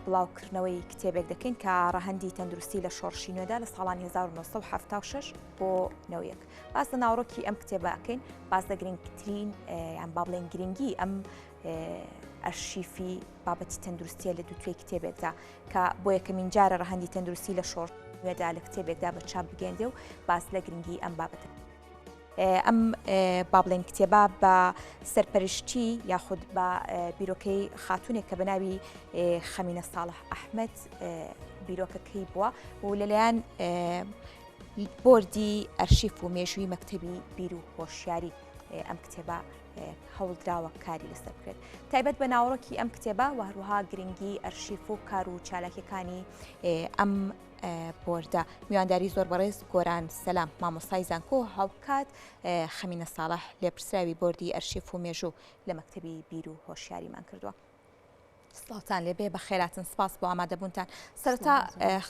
بڵاوکردنەوەی کتێبێک دەکەین کە ڕەهەندی تەندروستی لە شۆڕشی نوێدا لە ساڵانی 1976 بۆ نەوەیەک. باس لە ناوڕۆکی ئەم کتێبەکەین، باس لە گرنگترین یان با بڵێن گرنگی ئەم ئەرشیفی بابەتی تەندروستیە لە دووتوێی کتێبێکدا کە بۆ یەکەمین جارە ڕەهەندی تەندروستی لە شۆڕ نوێدا لە کتێبێکدا بە چاپ بگەێنرێ و باس لە گرنگی ئەم بابەتە. ئەم با بڵێن کتێبە بە سەرپەرشتی یاخود بە بیرۆکەی خاتونێک کە بەناوی خەمینە ساڵح ئەحمەد بیرۆکەکەی بووە و لەلایەن بۆردی ئەرشیف و مێژووی مەکتەبی بیر و هۆشیاری ئەم کتێبە هەوڵدراوە کاری لەسەر بکرێت. تایبەت بە ناوڕۆکی ئەم کتێبە و هەروەها گرنگی ئەرشیف و کار و چالاکیەکانی ئەم بۆردە میوانداری زۆر بەڕێز گۆران سەلام مامۆستای زانکۆ هاوکات خەمینە ساڵح لێپرسراوی بۆردی ئەرشیف و مێژوو لە مەکتەبی بیر و هۆشیاریمان کردووە. سڵاوتان لێبێ بە خێراتن، سپاس بۆ ئامادەبوونتان. سەرەتا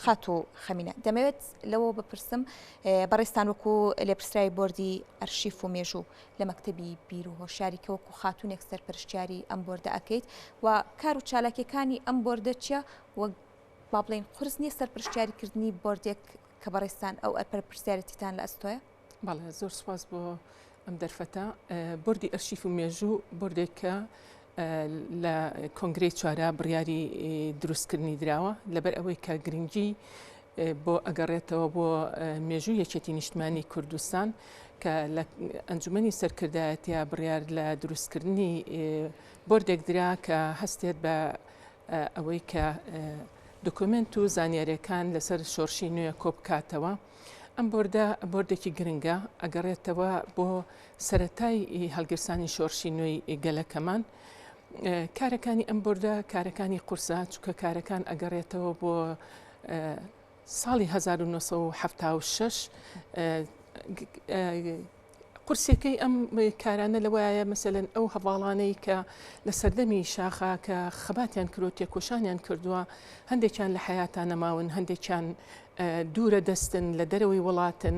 خات و خەمینە دەمەوێت لەوە بپرسم بەڕێستان وەکو لێپرسراوی بۆردی ئەرشیف و مێژوو لە مەکتەبی بیر و هۆشیاری کە وەکو خاتونێک سەرپەرشتیاری ئەم بۆردە ئەکەیت و کار و چالاکیەکانی ئەم بۆردە چیە و با بڵێن قورس نییە سەرپەرشتیاریکردنی بۆردێک کە بەڕێستان ئەو پرسیارەتیتان لە ئەستۆیە؟ بەڵێ زۆر سپاس بۆ ئەم دەرفەتە. بۆردی ئەرشیف و مێژوو بۆردێکە لە کۆنگرەی چوارە بڕیاری دروستکردنی دراوە لەبەر ئەوەی کە گرنگی بۆ ئەگەڕێتەوە بۆ مێژوو یەکێتی نیشتمانی کوردستان کە لە ئەنجومەنی سەرکردایەتیە بڕیار لە دروستکردنی بۆردێک درا کە هەستێت بە ئەوەی کە دۆکومنت و زانیاریەکان لەسەر شۆڕشی نوێ کۆبکاتەوە. ئەم بۆردێکی گرنگە ئەگەڕێتەوە بۆ سەرەتای هەڵگرسانی شۆڕشی نوێی گەلەکەمان. کارەکانی ئەم بۆردە کارەکانی قورسە چونکە کارەکان ئەگەڕێتەوە بۆ ساڵی 1976. قورسەکەی ئەم کارانە لەوایە مەسەلەن ئەو هەواڵانەی کە لە سەردەمی شاخە کە خەباتیان کرۆ تێکۆشانیان کردووە، هەندێکیان لە حیاتان نەماون، هەندێکیان دوورە دەستن لە دەرەوەی وڵاتن،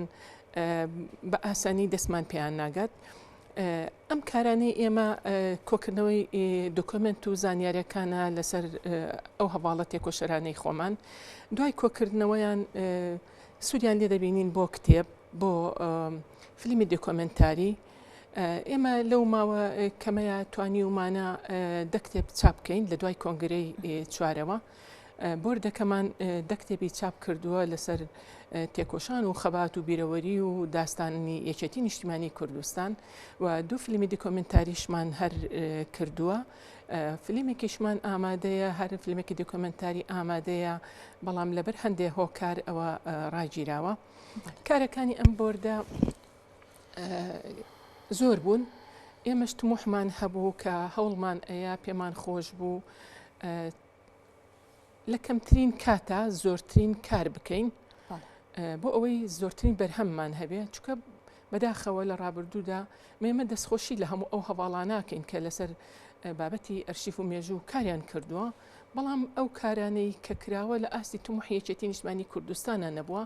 بە ئاسانی دەستمان پێیان ناگات. ئەم کارانەی ئێمە کۆکردنەوەی دۆکۆمنت و زانیاریەکانە لەسەر ئەو هەواڵە تێکۆشەرانەی خۆمان، دوای کۆکردنەوەیان سوودیان لێ دەبینین بۆ کتێب، بۆ فیلمی دۆکۆمنتاری. ئێمە لەو ماوە کەمەیە توانی ومانە دەکتێب چاپ بکەین لە دوای کۆنگرەی چوارەوە. بۆردەکەمان دەکتێبی چاپ کردووە لەسەر تێکۆشان و خەبات و بیرەوەری و داستانی یەکێتی نیشتیمانی کوردستان و دوو فیلمی دۆکۆمنتاریشمان هەر کردووە. فیلمێکیشمان ئامادەیە، هەر فیلمێکی دۆکۆمنتاری ئامادەیە، بەڵام لەبەر هەندێک هۆکار ئەوە ڕاگیراوە. کارەکانی ئەم بۆردە زۆر بوون. ئێمەش تموحمان هەبوو کە هەوڵمان ئەیە پێمان خۆش بوو لە کەمترین کاتە زۆرترین کار بکەین بۆ ئەوەی زۆرترین بەرهەممان هەبێ، چونکە بەداخەوە لە ڕابردوودا مێمە دەستخۆشی لە هەموو ئەو هەواڵاناکەین کە لەسەر بابەتی ئەرشیف و مێژوو کاریان کردووە، بەڵام ئەو کارانەی کە کراوە لە ئاستی تومحی یەکێتی نیشتمانی کوردستانە نەبووە،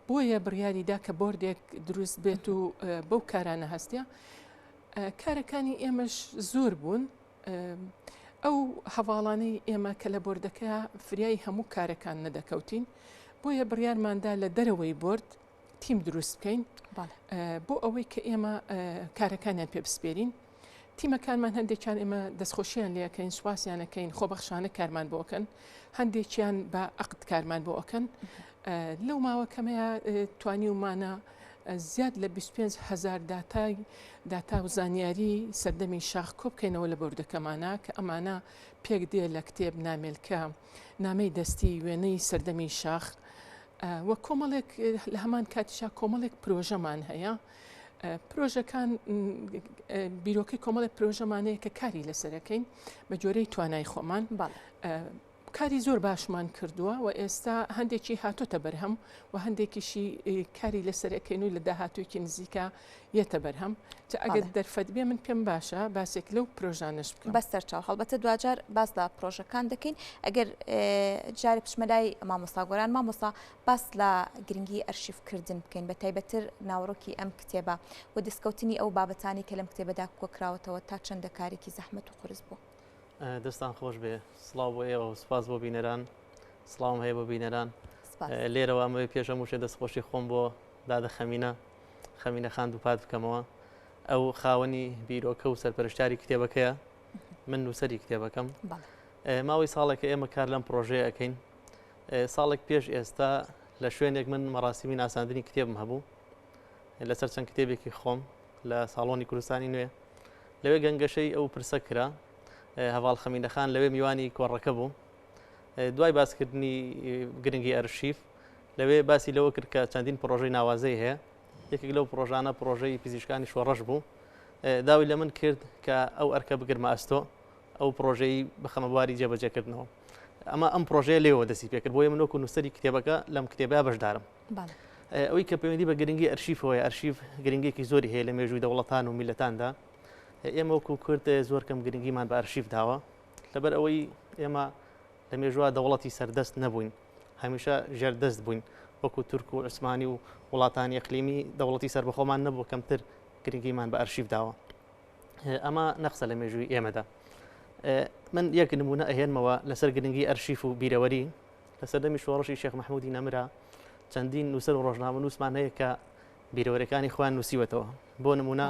بۆیە بڕیاریدا کە بۆردێک دروست بێت و بەو کارانە هەستە. کارەکانی ئێمەش زۆر بوون. ئەو هەواڵانەی ئێمە کە لە بۆردەکە فریای هەموو کارەکان نەدەکەوتین، بۆیە بڕیارماندا لە دەرەوەی بۆرد تیم دروست بکەین بۆ ئەوەی کە ئێمە کارەکانیان پێ بسپێرین. تیمەکانمان هەندێکیان ئێمە دەستخۆشییان لەکەین، سواسیانەکەین، خۆبەخشانە کارمان بۆکەن، هەندێکیان بە عقد کارمان بۆکەن. لەو ماوە کەمەیە توانی ومانە زیاد لە 25,000 داتا و زانیاری سەردەمی شاخ کۆبکەینەوە لە بۆردەکەمانە کە ئەمانە پێک دێ لە کتێب نامێلکە نامەی دەستی وێنەی سەردەمی شاخ وە کۆمەڵێک لە هەمان کاتیشا کۆمەڵێک پرۆژەمان هەیە. پرۆژەکان بیرۆکەی کۆمەڵێک پرۆژەمانەیە کە کاری لەسەرەکەین بە جۆرەی توانای خۆمان. کاری زۆر باشمان کردووە و ئێستا هەندێکی هاتۆتە بەرهەم و هەندێکیشی کاری لەسەرەکەین و لە داهاتوێکی نزیکە یەتە بەرهەم. ئەگەر دەرفەت بێ من پێم باشە باسێک لەو پرۆژانش بکەم. بەستەرچاو هەڵبەتە دوجار باس لە پرۆژەکان دەکەین. ئەگەر جارێ پشمەلای مامۆستا گۆران مامۆستا باس لە گرنگی ئەرشیفکردن بکەین بە تایبەتر ناوڕۆکی ئەم کتێبە و دەستکەوتنی ئەو بابەتانی کە لەم کتێبەدا کۆکراوەتەوە تا چەندە کارێکی زەحمەت و قورس بوو. دەستان خۆش بێ سڵاو بۆ ئێوە و سپاس بۆ بینەران سڵاوم هەیە بۆ بینەران لێرەوە ئەمەوەی پێشە موشێ دەستخۆشی خۆم بۆ دادە خەمینە خاند و پات بکەمەوە ئەو خاوەنی بیرۆکە و سەرپەرشتاری کتێبەکەیە من نووسەری کتێبەکەم ماوەی ساڵێکە ئێمە کار لەم پرۆژەیە ئەەکەین ساڵێک پێش ئێستا لە شوێنێک من مەراسیمی ناساندنی کتێبم هەبوو لەسەر چەند کتێبێکی خۆم لە ساڵۆنی کوردستانی نوێ لەوێ گەنگەشەی ئەو پرسە کرا هەواڵ خەمینەخان لەوێ میوانی کۆڕەکە بوو دوای باسکردنی گرنگی ئەرشیف لەوێ باسی لەوە کرد کە چەندین پرۆژەی ناوازەی هەیە یەکێک لەو پرۆژانە پرۆژەی پزیشکانی شۆڕەش بوو داوی لە من کرد کە ئەو ئەرکە بگرمە ئەستۆ ئەو پرۆژەی بخەمە بواری جێبەجێکردنەوە ئەمە ئەم پرۆژەیە لێوە دەستی پێکرد بۆیە من وەکو نووسەری کتێبەکە لەم کتێبە بەشدارم ئەوەی کە پەیوەندی بە گرنگی ئەرشیفەوەی ئەرشیف گرنگێکی زۆری هەیە لە مێژووی دەوڵەتان و میلەتاندا ئێمە وەکو کورد زۆر کەم گرنگیمان بە ئەرشیف داوە لەبەر ئەوەی ئێمە لە مێژووە دەوڵەتی سەردەست نەبووین هەمیشە ژێردەست بووین وەکو تورک و عوسمانی و وڵاتانی ئەقلیمی دەوڵەتی سربەخۆمان نەبوو کەمتر گرنگیمان بە ئەرشیف داوە ئەمە نەخسە لە مێژووی ئێمەدا من یەک نمونە ئەهێنمەوە لەسەر گرنگی ئەرشیف و بیرەوەری لەسەر دەمی شۆڕشی شێخ مەحموودی نەمرا چەندین نووسەر و ڕۆژنامە نووسمان هەیە کە بیرەوەریەکانی خۆیان نووسیوەتەوە بۆ نمونە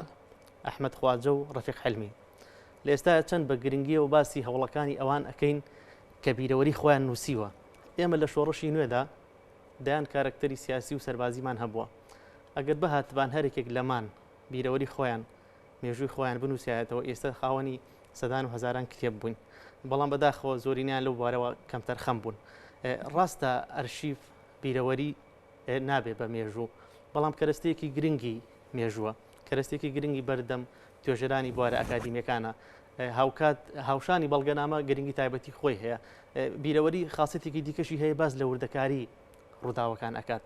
ئەحمەد خواجە و ڕەفیق حەلمی لە ئێستا چەند بە گرنگیە و باسی هەوڵەکانی ئەوان ئەەکەین کە بیرەوەری خۆیان نووسیوە ئێمە لە شۆڕشی نوێدا دایان کارکتەری سیاسی و سەربازیمان هەبووە ئەگەر بەهاتبان هەرێکێک لەمان بیرەوەری خۆیان مێژووی خۆیان بنووسایەتەوە ئێستا خاوەنی سەدان و هەزاران کتێب بووین بەڵام بەداخەوە زۆرینیان لەو بارەوە کەمتەر خەم بوون ڕاستە ئەرشیف بیرەوەری نابێ بە مێژوو بەڵام کەرەستەیەکی گرنگی مێژووە کەرەستێکی گرنگی بەردەم توێژەرانی بوارە ئەکادیمیەکانە هاوشانی بەڵگەنامە گرنگی تایبەتی خۆی هەیە بیرەوەری خاصەتێکی دیکەشی هەیە باز لە وردەکاری ڕووداوەکان ئەکات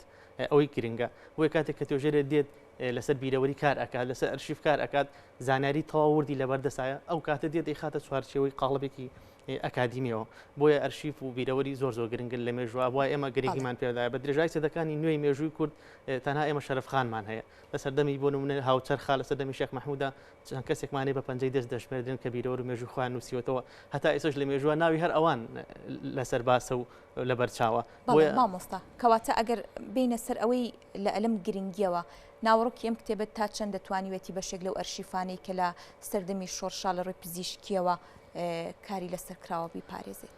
ئەوەی گرنگە بۆیە کاتێک کە توێژەرێ دێت لەسەر بیرەوەری کار ئەکات لەسەر ئەرشیف کار ئەکات زانیاری تەواوردی لەبەردەسایە ئەو کاتە دێت خاتە چوارچێوەی قاڵبێکی ئەکادیمیەوە بۆیە ئەرشیف و بیرەوەری زۆر گرنگن لە مێژووە بۆ ئێمە گرنگیمان پێدایە بە درێژای سەدەکانی نوێی مێژووی کورد تەنها ئێمە شەرەفخانمان هەیە لەسەردەمی بۆ نمونە هاوچەرخا لەسەردەمی شێخ مەحموودا چەند کەسێکمانێ بە پەنجەی دەست دەشمێردن کە بیرەوەر و مێژووی خۆیان نووسیوەتەوە هەتا ئێسش لە مێژووە ناوی هەر ئەوان لەسەر باسە و لەبەرچاوە مامۆستا کەواتە ئەگەر بینە سەر ئەوەی لە ئەلم گرنگیەوە ناوەڕۆکی ئەم کتێبەت تا چەند دەتوانیوێتی بەشێک لەو ئەرشیفانەی کە لە سەردەمی شۆڕشا لە ڕێی پزیشکیەوە کاری لەسەر کراوە بیپارێزێت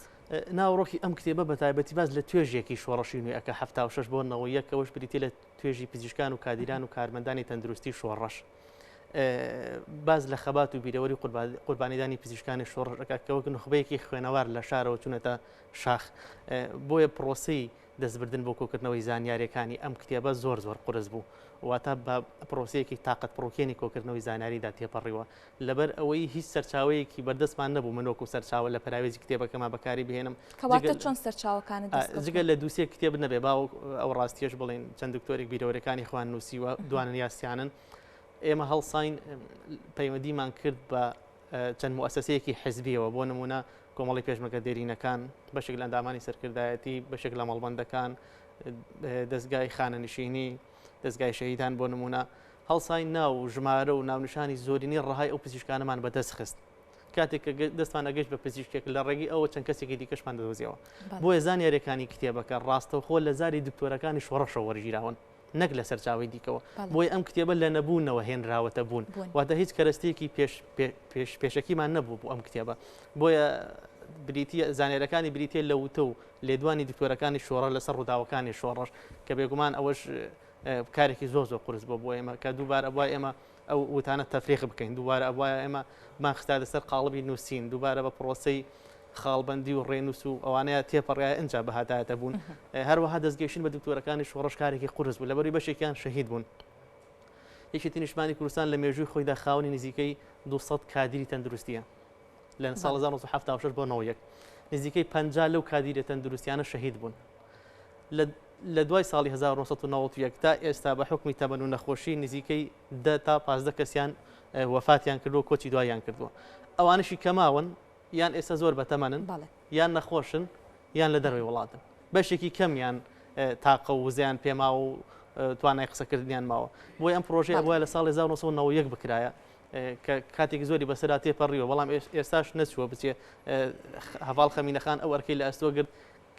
ناوڕۆکی ئەم کتێبە بە تایبەتی باز لە توێژێکی شۆڕەشی نوێیەکە 76 بۆ 91 ئەوەش بریتێ لە توێژی پزیشکان و کادیران و کارمەندانی تەندروستی شۆڕەش باز لە خەبات و بیرەوەری قوربانیدانی پزیشکانی شۆڕەکەوەک نخبەیەکی خوێنەوار لە شارەوە چونەتە شاخ بۆیە پرۆسی دەستبردن بۆ کۆکردنەوەی زانیاریەکانی ئەم کتێبە زۆر قرس بوو واتە بە پرۆسەیەکی تااقەت پڕۆکێنی کۆکردنەوەی زانیاریدا تێپەڕیوە لەبەر ئەوەی هیچ سەرچاوەیەکی بەردەستمان نەبوو منۆک و سەرچاوە لە پراوێزی کتێبەکەما بەکاری بهێنم کەواتە چۆن سەرچاوەکانت جگە لە دووسێ کتێب نەبێ باو ئەو ڕاستیەش بڵێن چەند دکتۆرێک بیرەوەریەکانی خوان نووسیوە دوانن یاسیانن ئێمە هەڵساین پەیوەندیمان کرد بە چەند موسسەیەکی حزبیەوە بۆ نمونە کۆمەڵی پێشمەرگە دێرینەکان بەشێک لە ئەندامانی سەرکردایەتی بەشێک لە مەڵبەندەکان دەستگای خانەنشینی دەستگای شەهیدان بۆ نمونە هەڵساین ناو ژمارە و ناونشانی زۆرینی ڕەهای ئەو پزیشکانەمان بەدەست خست کاتێک کە دەستمان ئەگەشت بە پزیشکێک لە ڕێگی ئەوە چەند کەسێکی دیکەشمان دەدۆزیەوە بۆیە زانیاریەکانی کتێبەکە ڕاستەوخۆ لە زاری دکتۆرەکانی شۆڕەشەوە وەرگیراون نەک لە سەرچاوی دیکەوە بۆی ئەم کتێبە لە نەبوونەوە هێنراوەتە بوون واتە هیچ کەرەستەیەکی پێشەکیمان نەبوو بۆ ئەم کتێبە بۆیە بریتە زانێرەکانی بریتێ لە وتە و لێدوانی دکتۆرەکانی شۆڕە لەسەر ڕووداوەکانی شۆڕەش کە بێگومان ئەوەش کارێکی زۆر قرس بۆ ئێمە کە دووبارە ئەوای ئێمە ئەو وتانە تەفریق بکەین دووبارە ئەوایە ئێمە ماخستا لەسەر قاڵبی نووسین دووبارە بە پرۆسەی خاڵبندی و ڕێنووس و ئەوانەیە تێپەڕای ئەنجا بەهاتایەتە بوون هەروەها دەستگەیشتن بە دکتۆرەکانی شۆڕش کارێکی قورس بوو لەبەری بەشێکیان شەهید بوون یەکێتی نیشتمانی کوردستان لە مێژووی خۆیدا خاوەنی نزیکەی 200 کادیری تەندروستیە لە ساڵ 1976 بۆ 91 نزیکەی 50 لەو کادیرە تەندروستیانە شەهید بوون لە دوای ساڵی 1991 تا ئێستا بە حکمی تەمەن و نەخۆشی نزیکەی 10 تا 15 کەسیان وەفاتیان کردووە کۆچی دواییان کردووە ئەوانشی کەماون یان ئێستا زۆر بەتەمەنن یان نەخۆشن یان لە دەروی وڵاتن بەشێکی کەمیان تاقە و وزیان پێما و توانای قسەکردنیان ماوە بۆی ئەم پرۆژەیە بۆیە لە ساڵی 1991 بکرایە کاتێک زۆری بەسەرا تێپەڕیەوە بەڵام ئێستاش نەچووە بچێ هەواڵ خەمینەخان ئەو ئەرکەی لە ئەستۆ گرت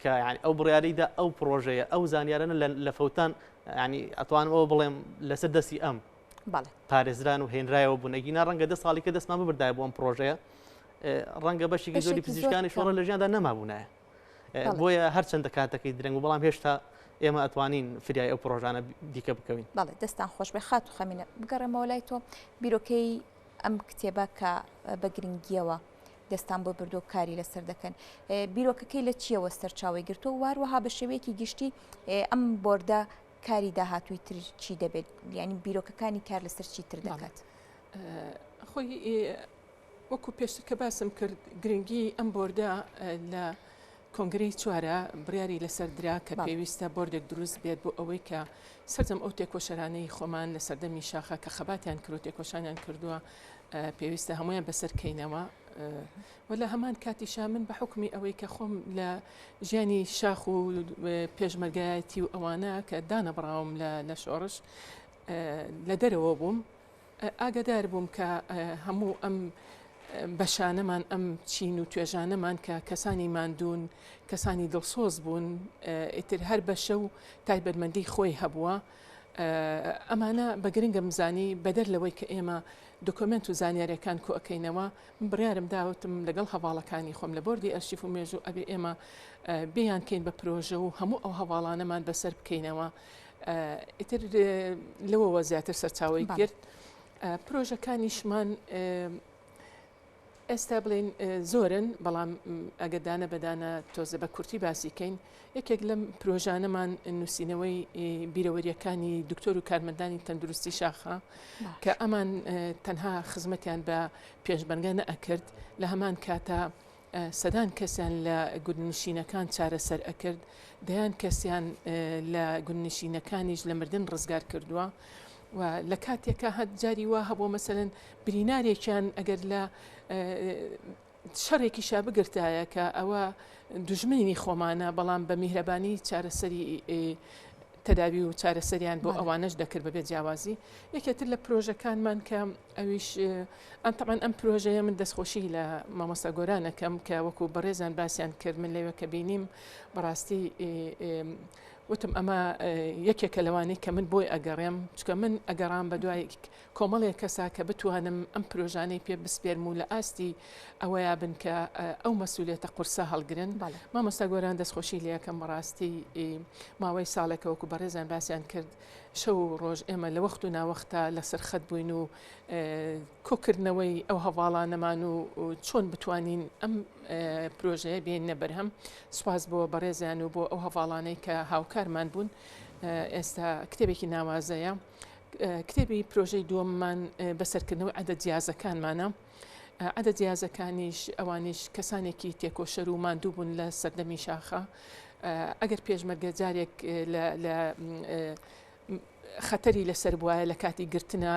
کە یعنی ئەو بڕیاریدا ئەو پرۆژەیە ئەو زانیارانە لە فەوتان ینی ئەتوانەوە بڵێم لەسەر دەستی ئەم پارێزران و هێنرایەوە بوون ئەگینا ڕەنگە 10 ساڵی کە دەستمان ببردایە بۆ ئەم پرۆژەیە ڕەنگە بەشێکی زۆری پزیشکانی شۆڕە لە ژیاندا نەمابوونایە بۆیە هەرچەندە کاتەکەی درەنگ و بەڵام هێشتا ئێمە ئەتوانین فریای ئەو پرۆژانە دیکە بکەوین. بەڵێ دەستان خۆش بێ خات و خەمینە بگەڕێمەوە لای تۆ بیرۆکەی ئەم کتێبە کە بە گرنگیەوە دەستان بۆ بردو کاری لەسەر دەکەن بیرۆکەکەی لە چیەوە سەرچاوی گرتو واروەها بە شێوەیەکی گشتی ئەم بۆردە کاری داهاتووی تر چی دەبێت یعنی بیرۆکەکانی کار لەسەر چی تر دەکات خۆی وەکو پێشتر کە باسم کرد گرنگی ئەم بۆردە لە کۆنگرەی چوارە بڕیاری لەسەر درا کە پێویستە بۆردێک دروست بێت بۆ ئەوەی کە سەرجەم ئەو تێکۆشەرانەی خۆمان لە سەردەمی شاخە کە خەباتیان کرد و تێکۆشانیان کردووە پێویستە هەمویان بەسەر کەینەوە و لە هەمان کاتیشا من بە حکمی ئەوەی کە خۆم لە ژیانی شاخ و پێشمەرگایەتی و ئەوانە کە دانەبڕاوم لە شۆڕش لە دەرەوە بووم ئاگدار بووم کە هەموو ئەم بەشانەمان ئەم چین و توێژانەمان کە کەسانی ماندوون کەسانی دڵسۆز بوون ئیتر هەر بەشە و تایبەتمەندی خۆی هەبووە ئەمانە بە گرنگە مزانی بەدەر لەوەی کە ئێمە دۆکۆمنت و زانیاریەکان کۆ ئەەکەینەوە من بڕیارم داوتم لەگەڵ هەواڵەکانی خۆم لە بۆردی ئەرشیف و مێژوو ئەبێ ئێمە بیان کەین بە پرۆژە و هەموو ئەو هەواڵانەمان بەسەر بکەینەوە ئیتر لەوەوە زیاتر سەرچاوی گرت پرۆژەکانیشمان ئێستا بڵێن زۆرن بەڵام ئەگەدانە بەدانە تۆزە بە کورتی باسیکەین یەکێک لەم پرۆژانەمان نووسینەوەی بیرەوەریەکانی دکتۆر و کارمەندانی تەندروستی شاخە کە ئەمان تەنها خزمەتیان بە پێشبەنگە نەئەکرد لە هەمان کاتە سەدان کەسیان لە گوندنشینەکان چارەسەر ئەکرد دەیان کەسیان لە گوندنشینەکانیش لە مردن ڕزگار کردووە و لە کاتێکە هەت جاری وا هەبوو مەسەرەن برینارێکیان ئەگەر لە شەڕێکی شا بگرتایە کە ئەوە دوژمنی خۆمانە بەڵام بە میهرەبانی چارەسەری تەداوی و چارەسەریان بۆ ئەوانش دەکرد بەبێت جیاوازی یەکێتر لە پرۆژەکانمان کە ئەویش ئەمتەمان ئەم پرۆژەیە من دەستخۆشی لە مامۆستا گۆرانەکەم کە وەکو بەڕێزان باسییان کرد من لەوە کە بینیم بەڕاستی وتم ئەمە یەکێکە لەوانەی کە من بۆی ئەگەڕێم چکە من ئەگەڕام بە دوای کۆمەڵێک کەسا کە بتوانم ئەم پرۆژانەی پێ بسپێرم و لە ئاستی ئەوەیە بن کە ئەو مەسئولێتە قورسە هەڵگرن مامۆستا گۆران دەستخۆشی لەکەم بەڕاستی ماوەی ساڵێکە وەکو بەڕێزان باسییان کرد شەو ڕۆژ ئێمە لە وەخت و ناوەختە لەسەر خەت بووین و کۆکردنەوەی ئەو هەواڵانەمان و چۆن بتوانین ئەم پرۆژەیە بێنە بەرهەم سوپاس بۆ بەڕێزیان و بۆ ئەو هەواڵانەی کە هاوکارمان بوون ئێستا کتێبێکی ناوازەیە کتێبی پرۆژەی دووەممان بەسەرکردنەوەی عەدەد جیازەکانمانە عەدەد جیازەکانیش ئەوانیش کەسانێکی تێکۆشەر و ماندوو بوون لە سەردەمی شاخە ئەگەر پێشمەرگە جارێک لە خەتەری لەسەر بووایە لە کاتی گرتنە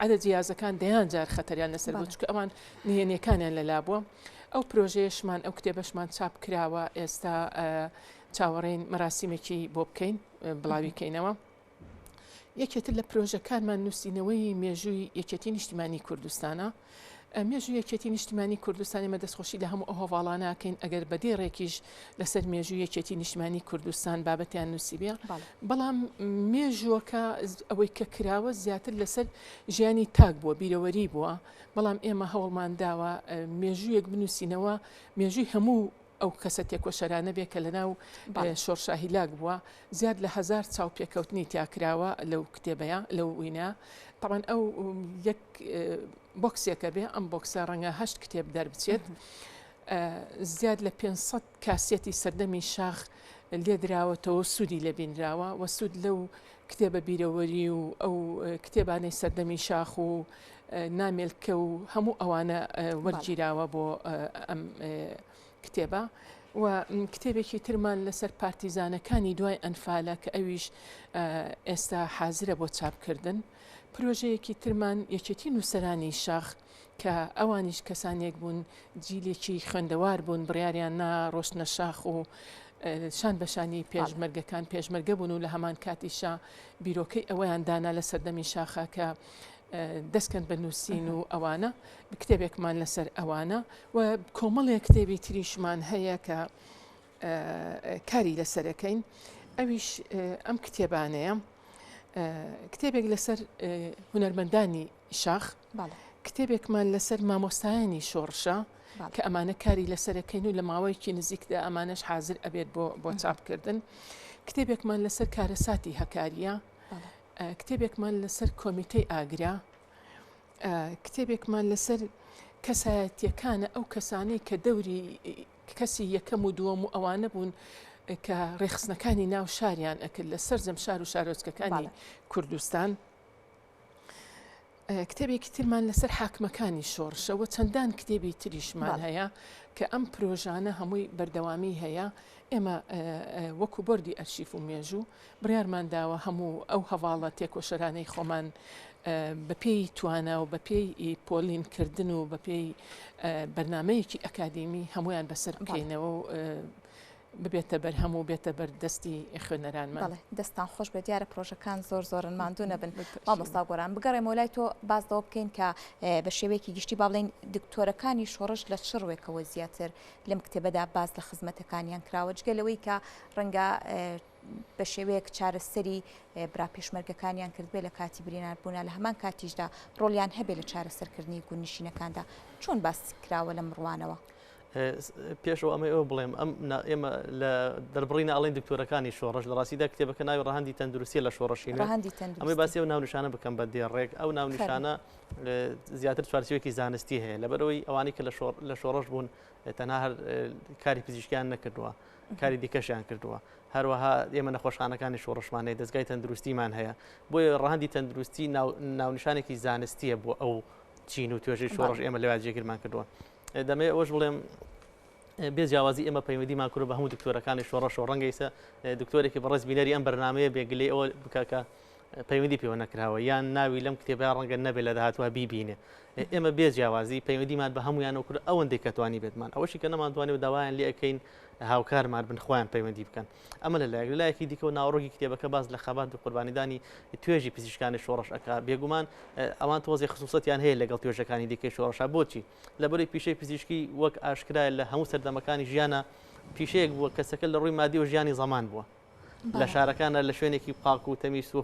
عەدەد جیازەکان دەیان جار خەتەریان لەسەر بوو چکە ئەوان نهێنیەکانیان لەلا بووە ئەو پرۆژەیەشمان ئەو کتێبەشمان چاپ کراوە ئێستا چاوەڕێین مەراسیمێکی بۆ بکەین بڵاویکەینەوە یەکێتر لە پرۆژەکانمان نووسینەوەی مێژووی یەکێتی نیشتیمانی کوردستانە مێژوو یەکێتی نیشتیمانی کوردستانی مە دەستخۆشی لە هەموو ئەو هەواڵانەکەین ئەگەر بەدێڕێکیش لەسەر مێژوو یەکێتی نیشتیمانی کوردستان بابەتیان نووسیبێ بەڵام مێژووەکە ئەوەی کە کراوە زیاتر لەسەر ژیانی تاک بووە بیرەوەری بووە بەڵام ئێمە هەوڵمان داوە مێژوویەک بنووسینەوە مێژووی هەموو ئەو کەسە تێکۆشەرانە بێ کە لەناو شۆڕشاهی لاک بووە زیاد لە 1000 چاوپێکەوتنی تیاکراوە لەو کتێبەیە لەو وینە طبعاً ئەو یەک بۆکسێکە بێ ئەم بۆکسە ڕەنگە 8 کتێب دەربچێت زیاد لە 500 کاسێتی سەردەمی شاخ لێ دراوەتەوە سوودی لێبینراوە و سوود لەو کتێبە بیرەوەری و ئەو کتێبانەی سەردەمی شاخ و نامێلکە و هەموو ئەوانە وەرگیراوە بۆ ئەم کتێبە و کتێبێکی ترمان لەسەر پارتیزانەکانی دوای ئەنفالە کە ئەویش ئێستا حازرە بۆ چاپکردن پرۆژەیەکی ترمان یەکێتی نووسەرانی شاخ کە ئەوانیش کەسانێک بوون جیلێکی خوێندەوار بوون بڕیاریان ڕۆشنە شاخ و شان بەشانی پێشمەرگەکان پێشمەرگە بوون و لە هەمان کاتیشا بیرۆکەی ئەوەیان دانا لە سەردەمی شاخە کە دەستکەن بە نووسین و ئەوانە کتێبێکمان لەسەر ئەوانە و کۆمەڵێک کتێبی تریشمان هەیە کە کاری لەسەرەکەین ئەویش ئەم کتێبانەیە کتێبێک لەسەر هونەرمەندانی شاخ کتێبێکمان لەسەر مامۆستایانی شۆڕشە کە ئەمانە کاری لەسەرەکەین و لە ماوەیەکی نزیکدا ئەمانەش حاضر ئەبێت بۆ چاپکردن کتێبێکمان لەسەر کارەساتی هەکاریە کتێبێکمان لەسەر کۆمیتەی ئاگرا کتێبێکمان لەسەر کەسایەتیەکانە ئەو کەسانەی کە دەوری کەسی یەکەم و دووەم و ئەوانە بوون کە ڕێخستنەکانی ناو شاریان ئەکرد لە سەرجەم شار و شارۆچکەکانی کوردستان کتێبێکی ترمان لەسەر حاکمەکانی شۆڕشەوە چەندان کتێبی تریشمان هەیە کە ئەم پرۆژانە هەمووی بەردەوامی هەیە ئێمە وەکو بەردی ئەرشیف و مێژوو بڕیارمان داوە هەموو ئەو هەواڵە تێکۆشەرانەی خۆمان بەپێی توانە و بەپێی پۆلینکردن و بەپێی بەرنمەیەکی ئەکادمی هەمویان بەسەر بکەینەوە و ببێتە بەر هەموو بێتە بەر دەستی خوێنەرانمان دەستان خۆش بە دیارە پرۆژەکان زۆرن ماندوو نەبن مامۆستا گۆران بگەڕێمە لای تۆ بازدەوە بکەین کە بە شێوەیەکی گشتی با بڵێن دکتۆرەکانی شۆڕش لە چ ڕوێکەوە زیاتر لەم کتێبەدا باز لە خزمەتەکانیان کراوە جگەلەوەی کە ڕەنگە بە شێوەیەک چارەسەری برا پێشمەرگەکانیان کردبێ لە کاتی بریناربوونا لە هەمان کاتیشدا ڕۆڵیان هەبێ لە چارەسەرکردنی گونشینەکاندا چۆن باسی کراوە لە مڕوانەوە پێشەوە ئەمە ئەوە بڵێم ئێمە لە دەربڕینە ئەڵێن دکتۆرەکانی شۆڕش لە ڕاستیدا کتێبەکە ناوی ڕەهەندی تەندروستی لە شۆڕشینە ئەمەی باسی ئەو ناونیشانە بکەم بە دێڕێک ئەو ناونیشانە زیاتر چوارچێوەیەکی زانستی هەیە لەبەرەوەی ئەوانەی کە لە شۆڕش بوون تەنها هەر کاری پزیشکیان نەکردووە کاری دیکەشیان کردووە هەروەها ئێمە نەخۆشخانەکانی شۆڕشمانەیە دەستگای تەندروستیمان هەیە بۆیە ڕەهەندی تەندروستی ناونیشانێکی زانستیە بۆ ئەو چین و توێژەی شۆڕش ئێمە لەوێ جێگیرمان کردووە دەمێ ئەوەش بڵێم بێ جیاوازی ئێمە پەیوەندیمان کرد بە هەموو دکتۆرەکانی شۆڕش و ڕەنگەیسە دکتۆرێکی بەڕێز بینەری ئەم بەرنامەیە بێگلەی ئەوە بکەکە پەیوەندی پێوە نەکراوە یان ناوی لەم کتێبە ڕەنگە نەبێت لە داهاتوە بیبینێ ئێمە بێ جیاوازی پەیوەندیمان بە هەمویان کرد ئەوەندەی کە توانی بێتمان ئەوەشی کە نەمانتوانێت و داوایان لێ ئەەکەین هاوکارمان بن خۆیان پەیوەندی بکەن ئەمە لەلایەکی دیکە و ناوڕۆکی کتێبەکە باز لە خەبات و قوربانیدانی توێژی پزیشکانی شۆڕش ئەکا بێگومان ئەوان تۆزی خصوصەتیان هەیە لەگەڵ توێژەکانی دیکەی شۆڕشا بۆچی لەبەرەوەی پیشەی پزیشکی وەک ئاشکرایە لە هەموو سەردەمەکانی ژیانە پیشەیەک بووە کەسەکە لە ڕووی مادی و ژیانی زەمان بووە لە شارەکانە لە شوێنێکی پاک و تەمیز و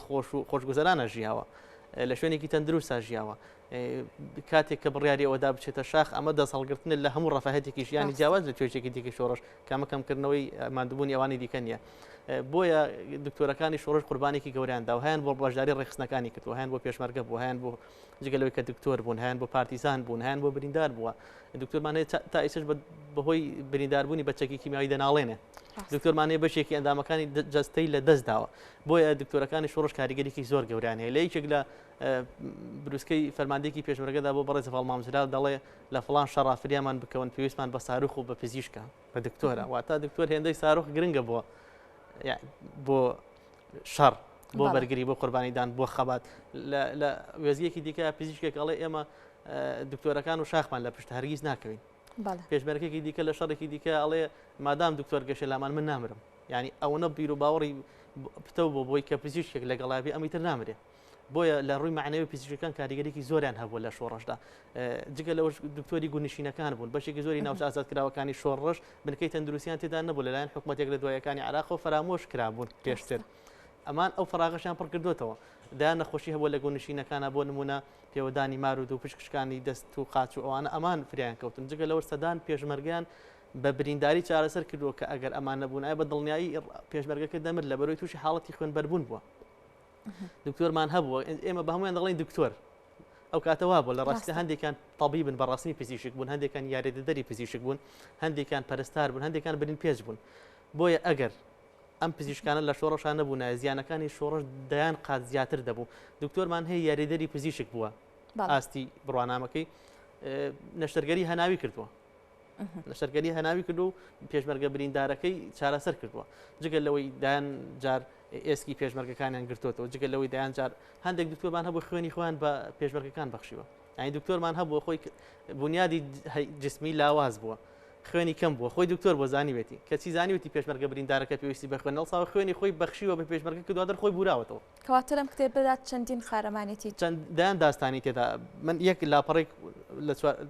خۆشگوزەرانە ژیاوە لە شوێنێکی تەندروستە ژیاوە کاتێک کە بڕیاری ئەوەدا بچێتە شاخ ئەمە دەسەڵگرتن لە هەموو ڕەفاهەتێکی ژیانی جیاواز لە توێژێکی دیکەی شۆڕش کامەکەمکردنەوەی مادووبوونی ئەوانی دیکە نیە بۆیە دکتۆرەکانی شۆڕش قوربانێکی گەوریاندا و هەیان بۆ بەشداری ڕێخستنەکانی کردووە هەیان بۆ پێشمەرگە بوو هەیان بۆ جگەلەوەی کە دکتۆر بوون هەیان بۆ پارتیزان بوون هەیان بۆ بریندار بووە دکتۆرمانەیە تا ئیسش بەهۆی برینداربوونی بەچەکی کیمیایی دەناڵێنێ دکتۆرمانەیە بەشێکی ئەندامەکانی جەستەی لە دەست داوە بۆیە دکتۆرەکانی شۆڕش کاریگەریکی زۆر گەوریان هەیە لە یەکێک لە بروسکەی فەرماندەیەکی پێشمەرگەدا بۆ بەڕێز هەڵمامزرا دەڵێ لە فڵان شەڕا فریامان بکەون پێویستمان بە ساروخ و بە پزیشکە بە دکتۆرە واتە دکتۆر هێندەی ساروخ گرنگە بۆ شەڕ بۆ بەرگری بۆ قوربانیدان بۆ خەبات لە وێزیەکی دیکە پزیشکێک ئەڵێ ئێمە دکتۆرەکان و شاخمان لە پشت هەرگیز ناکەوین پێشمەرگێکی دیکە لە شەڕێکی دیکە ئەڵێ مادام دکتۆر گەشە لامان من نامرم یعنی ئەوەنە بیر و باوەڕی پتە بۆ بۆی کە پزیشکێک لەگەڵابی ئەمیتر نامرێ بۆیە لە ڕووی معنەوی پزیشکەکان کاریگەریکی زۆریان هەبووە لە شۆڕشدا جگە لەوە دکتۆری گونشینەکان بوون بەشێکی زۆری ناوچە ئازادکراوەکانی شۆڕش بنکەی تەندروستیان تێدا نەبوو لەلایەن حکوومەتێک لە دوایەکانی عراق و فرامۆش کرابوون پێشتر ئەمان ئەو فراغەشیان پڕ کردوتەوە دایان نەخۆشی هەبووە لە گونشینەکانە بۆ نمونە پێوەدانی مارود و پشکشکانی دەست و قاچ و ئەوانە ئەمان فریان کەوتن جگە لەوە سەدان پێشمەرگیان بە برینداری چارەسەر کردووە کە ئەگەر ئەمان نەبوون ئایا بە دڵنیایی پێشمەرگەکە دەمر لە بەرەوەی تووشی حاڵەتی خوێنبەربوون بووە دکتۆرمان هەبووە ئێمە بە هەمویان دەڵێن دکتۆر ئەو کاتەوا بوو لە ڕاستی هەندێکان تەبیبن بەڕاستی پزیشک بوون هەندێکان یاریدەدەری پزیشک بوون هەندێکان پەرستار بوون هەندێکان برین پێچ بوون بۆیە ئەگەر ئەم پزیشکانە لە شۆڕشان نەبوون زیانەکانی شۆڕش دەیان قات زیاتر دەبوو دکتۆرمان هەیە یاریدەری پزیشک بووە ئاستی بڕوانامەکەی نەشتەرگەری هەناوی کردووە نەشتەرگەری هەناوی کردو و پێشمەرگە بریندارەکەی چارەسەر کردووە جگەل لەوەی دایان جار ئێسکی پێشمەرگەکانیان گرتوتەوە جگەل لەوەی دایان جار هەندێک دکتۆرمان هەبوو خوێنی خۆیان بە پێشمەرگەکان بەخشیوە یعنی دکتۆرمان هەبووە خۆی بنیادی جسمی لاواز بووە خوێنی کەم بووە خۆی دکتۆر بۆ زانیوێتی کەچی زانیوێتی پێشمەرگە بریندارەکە پێویستی بە خوێنەوە خوێنی خۆی بەخشیوە بە پێشمەرگە کە دواتر خۆی بوراوەتەوە کەواتە لەم کتێبەدا چەندین خارەمانێتی چەندیان داستانی تێدا من یەک لاپەڕێک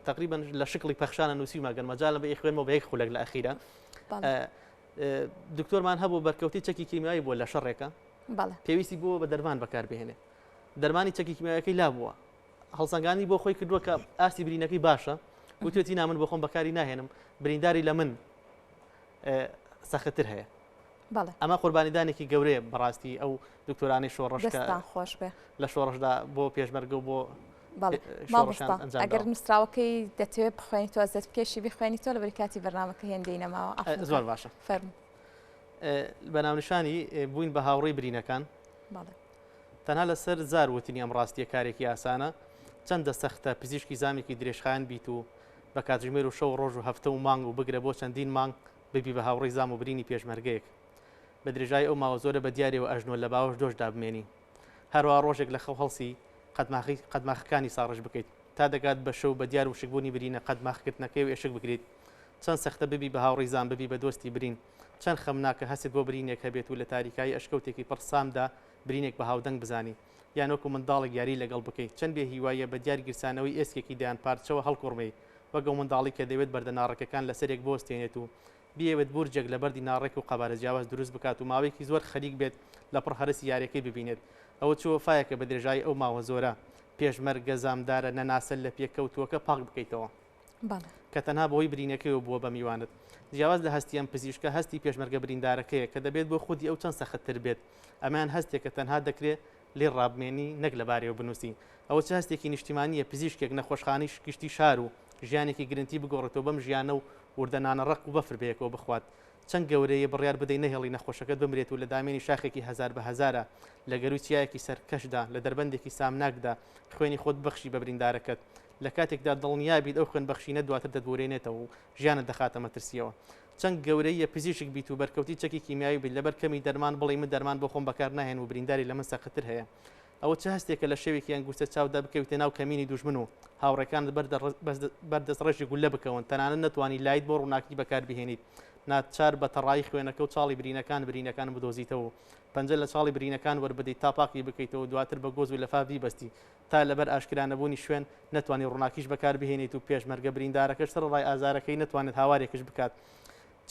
تقریبا لە شکلی پەخشانە نووسیمە گەن مەجاالە بە خوێنمەوە بە یەک خولەک لە ئەخیرە دکتۆرمان هەبوو بەرکەوتی چەکی کیمیایی بووە لە شەڕێکە پێویستی بووە بە دەرمان بەکاربهێنێ دەرمانی چەکی کیمیایەکەی لا بووە هەڵسەنگانی بۆ خۆی کردووە کە ئاستی برینەکەی باشە وتوێتی نامن بۆ خۆم بەکاری ناهێنم برینداری لە من سەختتر هەیە ئەمە قوربانیدانێکی گەورەیە بەڕاستی ئەو دکتۆرانی شۆڕشتان خۆش بێ لە شۆڕشدا بۆ پێشمەرگە و بۆ ئەگەر نووسراوەکەی دەتەوێت بخوێنیتەوە زەت بکێشی بخوێنیتەوە لە بەرکاتی بەرنامەکە هێندەی نەماوە زۆر باشە فەرم بە ناونیشانی بووین بە هاوڕێی برینەکان تەنها لەسەر زار وتنی ئەم ڕاستیە کارێکی ئاسانە چەندە سەختە پزیشکی زامێکی درێژخایەن بیت و بە کاتژمێر و شەو ڕۆژ و هەفتە و مانگ و بگرە بۆ چەندین مانگ ببی بە هاوڕێی زام و برینی پێشمەرگەیەک بە درێژای ئەو ماوە زۆرە بە دیارەوە ئەژنۆ لە باوەش دۆشدا بمێنی هەروە ڕۆژێک لە خەو هەڵسی قەدماخەکانی ساڕژ بکەیت تا دەگات بە شەو بە دیار و شکبوونی برینە قەدماخکردنەکەی و ئێشک بگریت چەند سەختە ببی بە هاوڕێی زام ببی بە دۆستی برین چەند خەمناکە هەست بۆ برینێک هەبێت و لە تاریکایی ئەشکەوتێکی پڕ سامدا برینێک بە هاودەنگ بزانی یان وەکو منداڵێک یاری لەگەڵ بکەیت چەند بێ هیوایە بە دیار گرسانەوەی ئێسکێکی دایان پارچەوە هەڵکوڕمەی وەگەڵ منداڵی کە دەوێت بەردە ناڕەکەکان لەسەرێک بۆستێنێت و بیەوێت بورجێک لە بەردی ناڕێک و قەبارە جیاواز دروست بکات و ماوەیەکی زۆر خەریک بێت لە پڕ هەرسی یاریەکەی ببینێت ئەوە چوە فایەکە بە درێژایی ئەو ماوە زۆرە پێشمەرگە زامدارە نەناسە لە پێکەوتووەکە پاک بکەیتەوە کە تەنها بۆی برینەکەیەوە بووە بە میوانت جیاواز لە هەستیان پزیشکە هەستی پێشمەرگە بریندارەکەیە کە دەبێت بۆ خودی ئەو چەند سەختتر بێت ئەمان هەستێک کە تەنها دەکرێت لێ ڕابمێنی نەک لەبارەوە بنووسی ئەوە چه هەستێکی نیشتیمانیە پزیشکێک نەخۆشخانەی گشتی شار و ژیانێکی گرنتی بگۆڕێتەوە بەم ژیانە و وردەنانە ڕق و بەفر بەیەکەوە بخوات چەند گەورەیە بڕیار بدەی نەهێڵی نەخۆشەکەت بمرێت و لە دامێنی شاخێکی هەزار بە هەزارە لە گەروی چیایەکی سەرکەشدا لە دەربەندێکی سامناکدا خوێنی خۆت بەخشی بە بریندارەکەت لە کاتێکدا دڵنیابیت ئەو خوێن بەخشینە دواتر دەدورێنێتەوە و ژیانت دەخاتە مەترسیەوە چەند گەورەیە پزیشک بیت و بەرکەوتی چەکی کیمیایی بیت لەبەر کەمی دەرمان بڵێ من دەرمان بۆ خۆم بەکار ناهێن و برینداری لە من سەختتر هەیە ئەوە چه هەستێکە لە شەوێکی ئەنگوستە چاودا بکەوتە ناو کەمینی دوژمن و هاوڕێکان بەردەست ڕێژی گولە بکەون تەنانەت نەتوانی لایت بۆ ڕووناکی بەکار بهێنیت ناچار بە تەڕایی خوێنەکە و چاڵی برینەکان بدۆزیتەوە پەنجە لە چاڵی برینەکان وەربدەیت تا پاکی بکەیتەوە دواتر بە گۆز و لەفاوی بەستی تا لەبەر ئاشکرانەبوونی شوێن نەتوانی ڕووناکیش بەکار بهێنیت و پێشمەرگە بریندارەکەش سەر ڕای ئازارەکەی نەتوانێت هاوارێکش بکات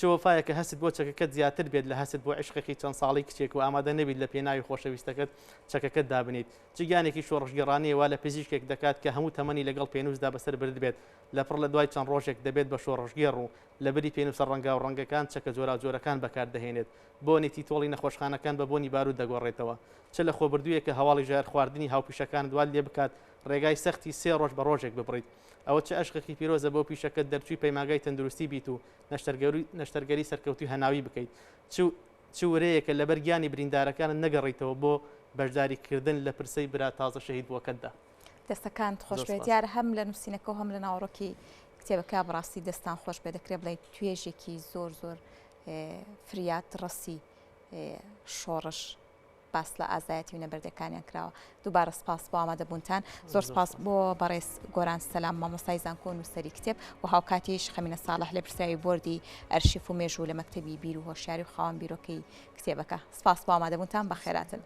چۆفایەکە هەست بۆ چەکەکەت زیاتر بێت لە هەست بۆ عشقێکی چەند ساڵی کچێک و ئامادە نەبیت لە پێناوی خۆشەویستەکەت چەکەکەت دابنیت جگانێکی شۆڕژگەڕانەیە وا لە پزیشکێک دەکات کە هەموو تەمەنی لەگەڵ پێنووسدا بەسەر برد بێت لە پڕ لە دوای چەند ڕۆژێک دەبێت بە شۆڕژگێڕ و لە بری پێنووسە ڕەنگا و ڕەنگەکان چەکە جۆرەکان بەکاردەهێنێت بۆ نێتی تۆڵی نەخۆشخانەکان بە بۆنی بارود دەگۆڕێتەوە چ لە خۆبردوویە کە هەواڵی ژار خواردنی هاوپیشەکان دوال لێ بکات ڕێگای سەختی 3 ڕۆژ بە ڕۆژێک ببڕیت ئەوە چه عشقێکی پیرۆزە بۆ پیشەکەت دەرچووی پەیماگای تەندروستی بیت و نەشتەرگەری سەرکەوتوی هەناوی بکەیت چ وەرەیەکە لەبەر گیانی بریندارەکانت نەگەڕیتەوە بۆ بەشداریکردن لە پرسەی برا تازە شەهید بووەکەتدا دەستەکانت خۆش بێت دیارە هەم لە نووسینەکە و هەم لە ناوڕۆکی کتێبەکە بڕاستی دەستان خۆش بێ دەکرێت بڵێ توێژێکی زۆر فریات ڕەسی شۆڕش باس لە ئازایەتی و نەبەردەکانیان کراوە دووبارە سپاس بۆ ئامادەبوونتان زۆر سپاس بۆ بەڕێز گۆران سەلام مامۆستای زانکۆ و نووسەری کتێب و هاوکاتیش خەمینە ساڵح لە پرسیاوی بۆردی ئەرشیف و مێژوو لە مەکتەبی بیر و هۆشیاری و خاوەن بیرۆکەی کتێبەکە سپاس بۆ ئامادەبوونتان بەخێراتن.